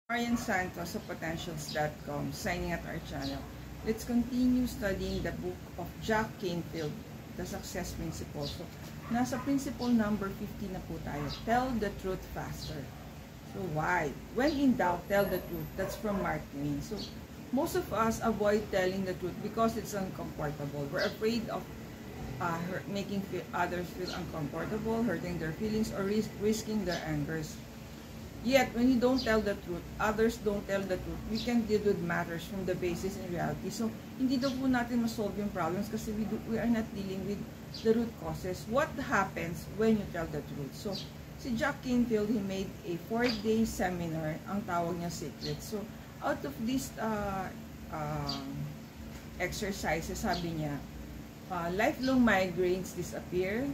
Marian Santos of Potentials.com signing at our channel. Let's continue studying the book of Jack Canfield, The Success Principle. So, nasa principle number 50 na po tayo. Tell the truth faster. So, why? When in doubt, tell the truth. That's from Mark Twain. So, most of us avoid telling the truth because it's uncomfortable. We're afraid of making others feel uncomfortable, hurting their feelings, or risking their angers. Yet, when you don't tell the truth, others don't tell the truth, we can deal with matters from the basis in reality. So, hindi daw po natin masolve yung problems kasi we are not dealing with the root causes. What happens when you tell the truth? So, si Jack Canfield, he made a 4-day seminar, ang tawag niya Secret. So, out of these exercises, sabi niya, lifelong migraines disappear,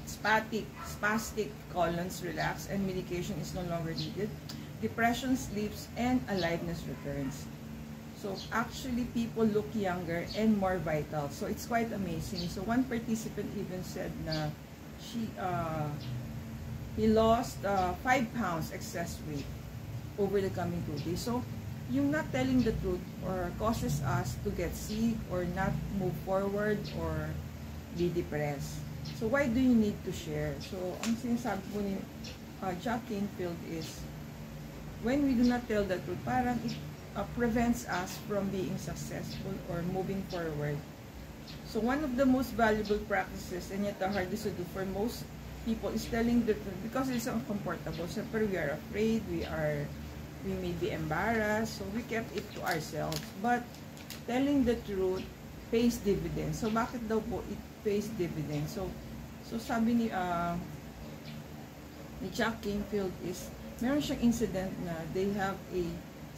spastic colons relax, and medication is no longer needed. Depression sleeps, and aliveness returns. So actually, people look younger and more vital. So it's quite amazing. So one participant even said na he lost 5 pounds excess weight over the coming 2 days. So yung not telling the truth or causes us to get sick or not move forward or be depressed. So, why do you need to share? So, ang sinasabi po ni Jack Canfield is, when we do not tell the truth, parang it prevents us from being successful or moving forward. So, one of the most valuable practices, and yet the hardest to do for most people, is telling the truth because it's uncomfortable. Siyempre, we are afraid, we may be embarrassed, so we kept it to ourselves. But, telling the truth pays dividends. So, bakit daw po it pays dividends? So sabi ni Jack Canfield is, meron siyang incident na they have a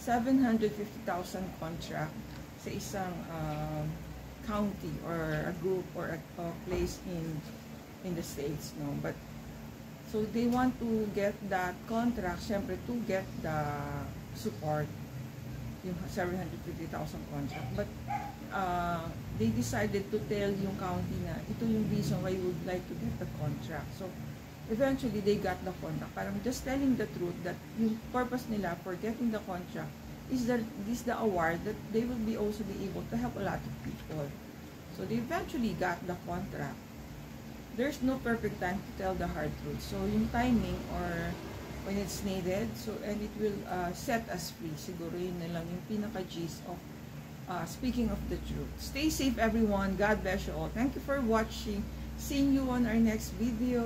750,000 contract sa isang county or a group or a place in the States, no? But, so they want to get that contract, syempre to get the support, yung 750,000 contract. But they decided to tell yung county na ito yung reason why you would like to get the contract. So eventually they got the contract. Parang just telling the truth that yung purpose nila for getting the contract is that this the award that they will be also be able to help a lot of people. So they eventually got the contract. There's no perfect time to tell the hard truth. So yung timing or when it's needed, so and it will set us free. Siguro yun na lang yung pinaka-gist of speaking of the truth. Stay safe, everyone. God bless you all. Thank you for watching. See you on our next video.